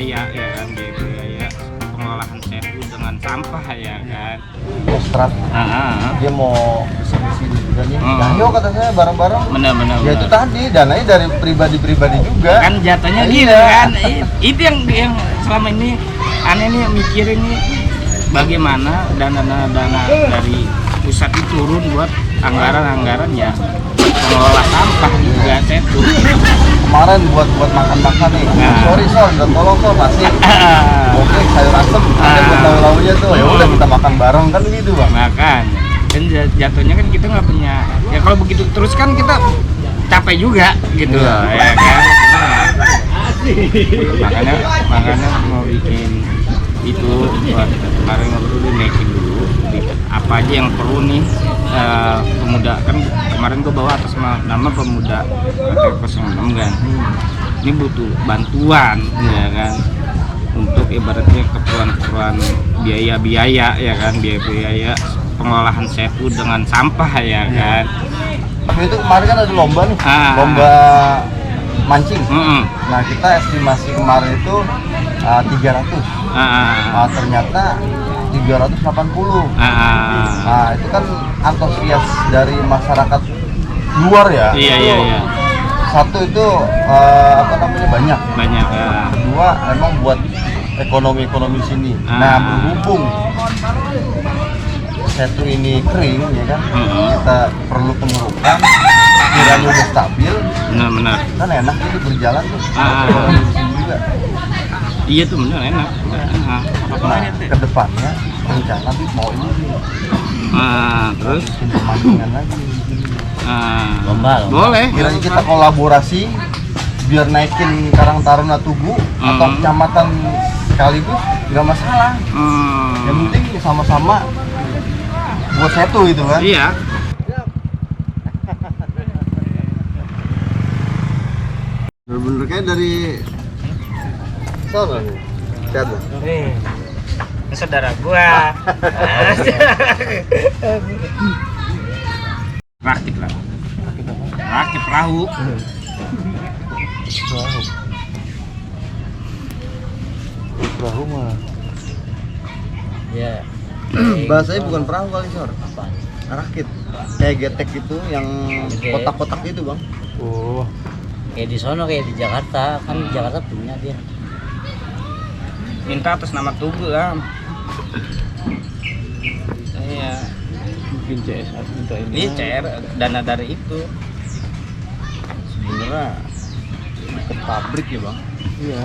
biaya ya kan, biaya pengolahan setu dengan sampah ya kan. Kostrad dia mau bersih-bersih juga nih. Nah, yuk kata saya bareng-bareng. Benar. Ya itu tadi dananya dari pribadi-pribadi juga. Kan jatuhnya gitu kan. Itu yang selama ini aneh nih mikirin nih, bagaimana dana dari pusat itu turun buat anggaran ya pengelola sampah juga setu. Kemarin buat makan nih. Sorry udah tolong nasi. Oke, sayur asem. Ada buat lauk-lauknya tuh. Ya udah kita makan bareng kan gitu, Bang. Makan. Dan jatuhnya kan kita nggak punya. Ya kalau begitu terus kan kita capek juga gitu loh, ya kan. Makanya mau bikin itu buat kemarin ngobrol naikin dulu apa aja yang perlu nih, pemuda kan kemarin gue bawa atas nama pemuda 06 kan. Ini butuh bantuan ya kan, untuk ibaratnya keperluan biaya ya kan, biaya pengolahan setu dengan sampah ya kan. Tapi itu kemarin kan ada lomba nih, lomba mancing. Nah kita estimasi kemarin itu 300. Ternyata 380. Nah itu kan antusias dari masyarakat luar ya. Iya. Satu itu banyak. Kedua emang buat ekonomi sini. Nah berhubung setu ini kering ya kan, kita perlu pengerukan. Kiranya udah stabil, benar. Kan enak ini berjalan tuh. Juga. Iya tuh benar enak. Ke depannya rencana tuh mau ini sih. Terus pemancingan lagi. Lomba. Boleh. Kiranya kita kolaborasi biar naikin Karang Taruna Tugu atau kecamatan sekaligus nggak masalah. Yang penting sama-sama buat setu itu kan. Iya. Bener-bener kayak dari sana nih. Lihat lah. Nih. Saudara gua. Rakit lah. Rakit perahu. Perahu mah. Ya. Bahasanya bukan perahu kali, Sor. Rakit. Kayak getek itu yang kotak-kotak itu, Bang. Oh. Kayak di sono, kayak di Jakarta, kan di Jakarta punya dia. Minta atas nama Tugu lah. Iya. Mungkin CSR minta ini. Iya, CR dana dari itu. Sebenarnya ke pabrik ya, Bang. Iya.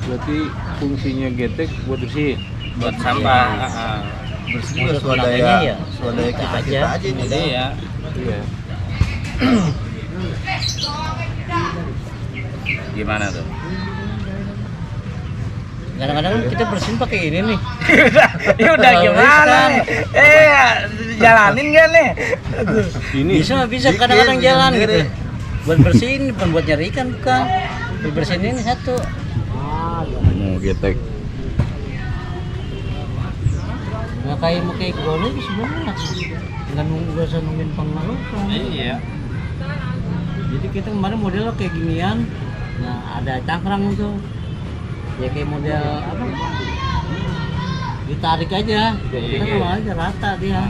Berarti fungsinya getek buat bersih, Buat sampah. Bersih Maksud swadaya ya, swadaya kita aja ini. Iya. iya. Gimana tuh? Kadang-kadang kita bersihin pakai ini nih. Ya udah gimana nih? Jalanin gak nih? Ini Bisa kadang-kadang jalan gitu. Buat bersihin, bukan buat nyari ikan, bukan. Buat bersihin ini satu. mau getek. Nggak kayak mau kayak gini sebenarnya. Nggak nggak usah nungguin pengeluaran. Iya. Jadi kita kemarin modelnya kayak ginian. Nah ada cangkrang tuh. Ya kayak model apa? Ditarik aja. Kita kalau aja rata dia.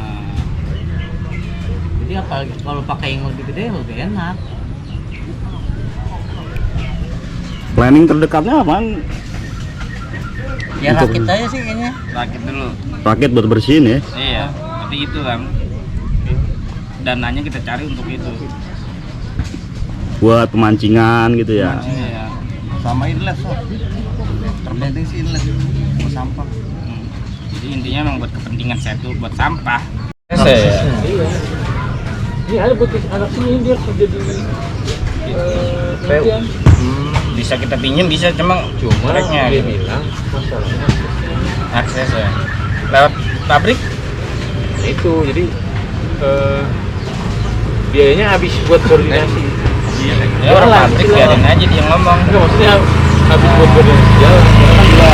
Jadi apalagi kalau pakai yang lebih gede lebih enak. Planning terdekatnya apaan? Ya rakit aja sih kayaknya. Rakit dulu. Rakit buat bersihin ya? Iya. Tapi itu kan dananya kita cari untuk itu. Buat pemancingan gitu ya? Iya. Sama inlet, so. Terpenting sih inlet buat sampah. Jadi intinya memang buat kepentingan setu, buat sampah. Iya. Ini ada buat anak sini biar jadi penelitian. Bisa kita pinjam, bisa cuma treknya dia gitu. bilang masalahnya Akses ya. Lewat pabrik? itu jadi biayanya habis buat koordinasi. Ya orang pabrik biarin aja dia ngomong. Enggak, maksudnya habis buat koordinasi jalan karena kan juga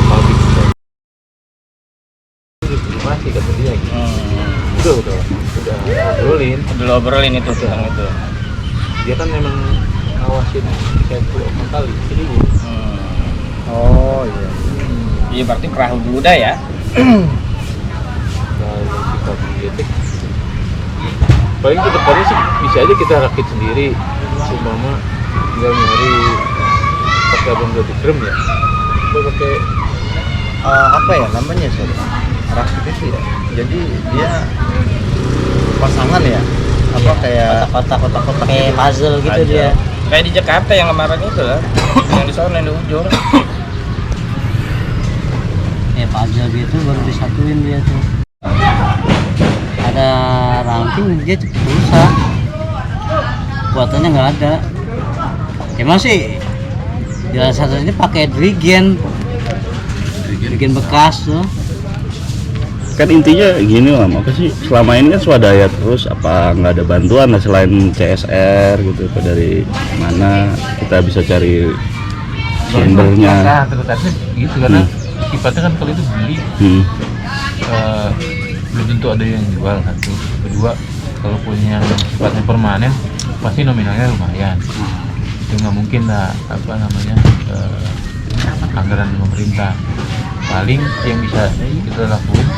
pabrik masih kata dia gitu. Udah ngobrolin Udah obrolin itu tentang itu. dia kan memang ngawasin 1 kali seribu. Oh iya. Iya berarti perahu duda ya. Kalau sifat getek paling ke depannya sih bisa aja kita rakit sendiri, seumpama tinggal nyari pakai abang drum ya, atau pakai Apa ya namanya sih? Rakit itu ya. Jadi dia pasangan ya. Apa kayak kotak-kotak pakai puzzle gitu Aja. dia. Kayak di Jakarta yang kemarin itu lah, yang di sana yang di ujung. Puzzle gitu baru disatuin dia tuh. Ada ranting dia cepet rusak. Buatannya nggak ada. Emang sih jalan satunya pakai drigen bekas tuh. Kan intinya gini lah, apa sih selama ini kan swadaya terus, apa nggak ada bantuan lah selain CSR gitu, apa dari mana kita bisa cari sumbernya. terdekatnya gitu karena sifatnya kan kalau itu beli belum tentu ada yang jual. Satu, kedua kalau punya yang sifatnya permanen pasti nominalnya lumayan. Itu nggak mungkin lah apa namanya anggaran pemerintah. Paling yang bisa kita lakuin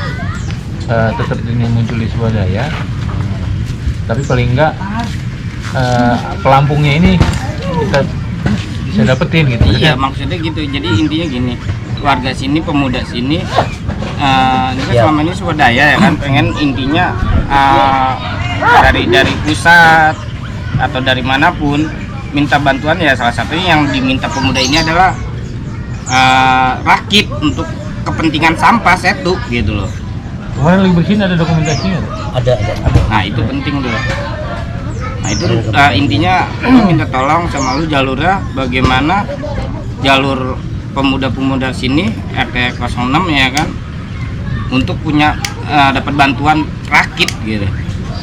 tetap ini muncul di swadaya, tapi paling enggak pelampungnya ini kita bisa dapetin gitu. Iya maksudnya gitu. Jadi intinya gini, warga sini, pemuda sini, ini kan selama ini swadaya ya kan, pengen intinya dari pusat atau dari manapun minta bantuan ya. Salah satunya yang diminta pemuda ini adalah rakit untuk kepentingan sampah setu gitu loh. Kemarin lagi bersihin ada dokumentasinya? Ada. Nah itu penting tuh. Nah itu intinya minta tolong sama lu jalurnya, bagaimana jalur pemuda-pemuda sini RT 06 ya kan, untuk punya dapat bantuan rakit gitu.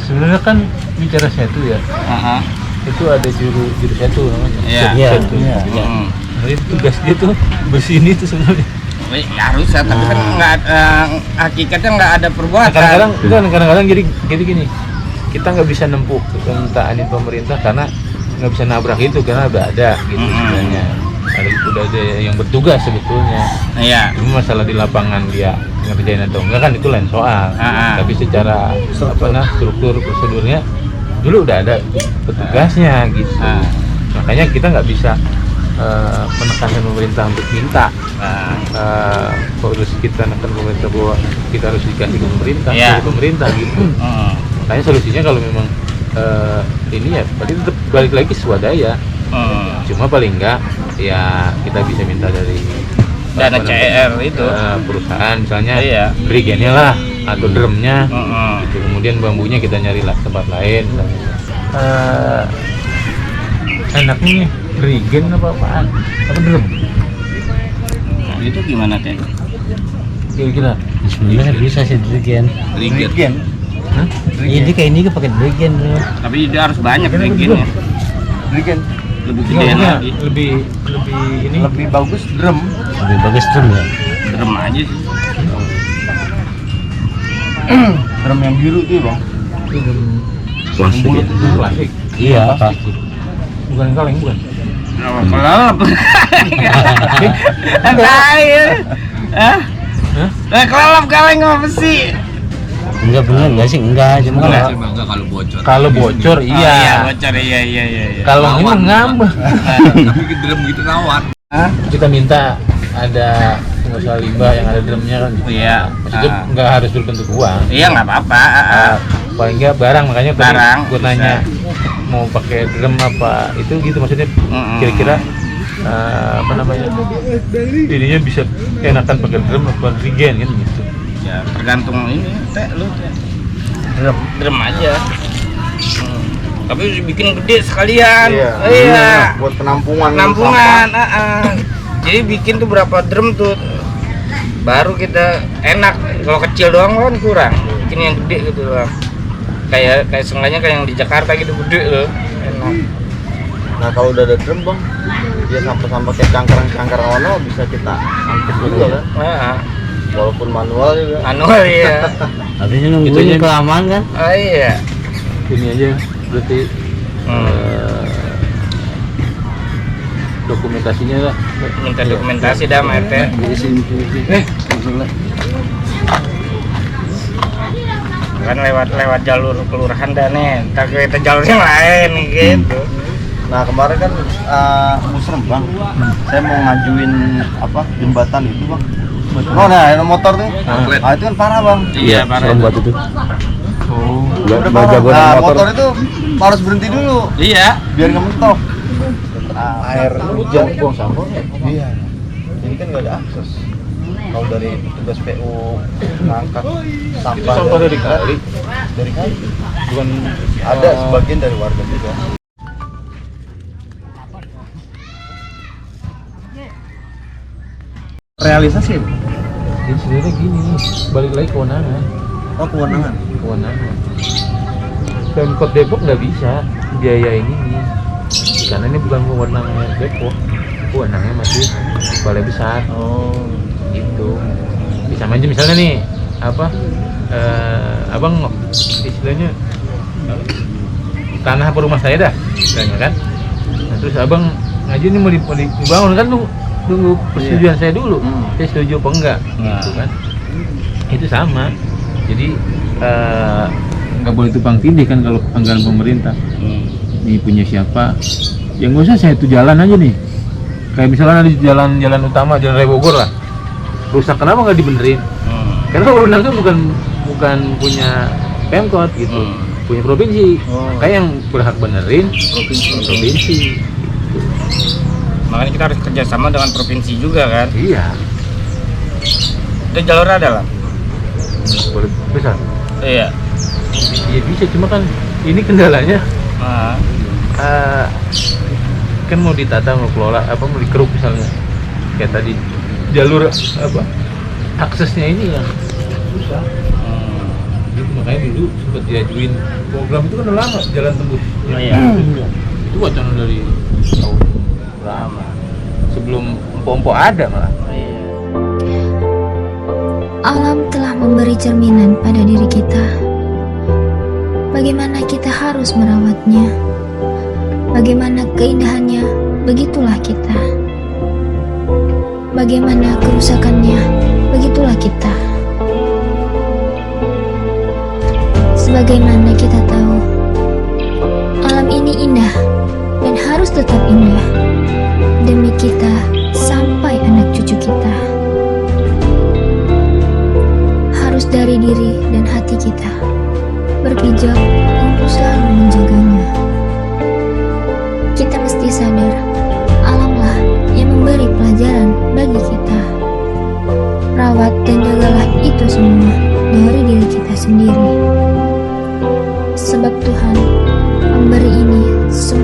Sebenarnya kan bicara setu ya, itu ada juru setu namanya. Iya. Setu. Iya. Nah, itu tugas dia tuh bersihin itu sebenarnya. Ya harus ya, tapi kan nggak hakikatnya nggak ada perbuatan. Kadang-kadang jadi gini, kita nggak bisa nempuh permintaan pemerintah karena nggak bisa nabrak itu karena udah ada gitu sebenarnya. Udah ada yang bertugas sebetulnya. Iya. Cuma masalah di lapangan dia ngerjain atau enggak kan itu lain soal. Tapi secara struktur prosedurnya dulu udah ada petugasnya gitu. Makanya kita nggak bisa menekankan pemerintah untuk minta. Harus kita menekan pemerintah bahwa kita harus dikasih ke pemerintah, dari pemerintah gitu. Makanya solusinya kalau memang ini ya berarti tetap balik lagi swadaya. Cuma paling enggak ya kita bisa minta dari dana CR itu perusahaan misalnya drigennya lah atau drumnya gitu. Kemudian bambunya kita nyari lah tempat lain enaknya drigen apa-apaan apa drum itu gimana teh? Kira-kira Sebenarnya bisa sih drigen. Drigen. Ini kayak ini pakai drigen tuh. Tapi dia harus banyak drigennya. Drigen Lebih gede lagi. lebih bagus drum. Lebih bagus drum ya. Drum aja sih. Drum yang biru tuh bang. Plastik ya. plastik. Iya, plastik. Bukan kaleng bukan. Kelap. Air. Kelap kaleng apa sih? Enggak bener enggak sih? Enggak, cuma Kalau bocor iya. Bocor iya. Kalau ini ngambek. Tapi drum gitu ngawat. Kita minta ada nggak usah limbah yang ada drumnya kan. Iya. Maksudnya nggak harus berbentuk uang. Iya nggak apa-apa. Paling nggak barang, makanya Barang, gue nanya mau pakai drum apa itu gitu, maksudnya kira-kira apa namanya dirinya bisa enakan pakai drum apa drigen kan gitu. Ya tergantung ini teh lu teh. Drum aja. Tapi harus bikin gede sekalian. Iya. Buat penampungan. Jadi bikin tuh berapa drum tuh, baru kita enak. Kalau kecil doang kan kurang. Bikin yang gede gitu lah. Kayak sengaja kayak yang di Jakarta gitu gede loh. Enak. Nah kalau udah ada drum bang, dia sampah-sampah kayak cangkrang-cangkrang ono bisa kita angkut juga kan. Walaupun manual juga. Manual ya. Habisnya nungguin kelamaan kan? Oh iya. Ini aja berarti dokumentasinya lah. Minta dokumentasi dah sama RT. Kan lewat jalur kelurahan dah nih, ntar kita jalur yang lain gitu. Nah kemarin kan musrem bang, saya mau ngajuin apa jembatan itu bang. Oh nah yang motor tuh, itu kan parah bang. Iya, parah. serem buat itu. Oh, Udah Nggak jago naik Nah, motor. motor itu harus berhenti dulu Iya. biar nggak mentok. Air hujan buang sampah. iya. Ini kan nggak ada akses. Kalau dari petugas PU ngangkat sampah, Sampah dari kali, dari kali. bukan Ada sebagian dari warga juga. Realisasi. Jadi sebenarnya gini nih, balik lagi kewenangan. Oh kewenangan. Pemkot Depok nggak bisa biayain ini, karena ini bukan kewenangan Depok, kewenangannya masih balai besar. Oh. Gitu. Bisa aja misalnya nih apa, abang istilahnya tanah apa rumah saya dah, istilahnya kan. Nah, terus abang ngaji ini mau dibangun kan tunggu persetujuan saya dulu, saya setuju apa enggak, gitu kan. Itu sama. Jadi nggak boleh tumpang tindih kan kalau anggaran pemerintah. Ini punya siapa? Ya nggak usah, saya itu jalan aja nih. Kayak misalnya ada jalan utama, jalan Raya Bogor lah. Rusak, kenapa nggak dibenerin? Karena wewenangnya bukan punya Pemkot gitu, punya provinsi. Kayak yang berhak benerin provinsi. Makanya kita harus kerjasama dengan provinsi juga kan. Iya. Itu jalur ada lah. Boleh besar. Iya. Iya bisa, cuma kan ini kendalanya Nah, kan mau ditata, mau kelola, apa mau dikeruk misalnya. Kayak tadi jalur apa aksesnya ini yang susah. Jadi makanya dulu sempat diajuin program itu kan udah lama, jalan tembus. iya. Itu wacana dari tahun lama sebelum Empo-Empo ada malah. Alam telah memberi cerminan pada diri kita. Bagaimana kita harus merawatnya, bagaimana keindahannya, begitulah kita. Bagaimana kerusakannya, begitulah kita. Sebagaimana kita tahu, alam ini indah dan harus tetap indah demi kita sampai anak cucu kita. Harus dari diri dan hati kita berpijak untuk selalu menjaganya. Kita mesti sadar, alamlah yang memberi pelajaran bagi kita. Rawat dan jagalah itu semua dari diri kita sendiri. Sebab Tuhan memberi ini semua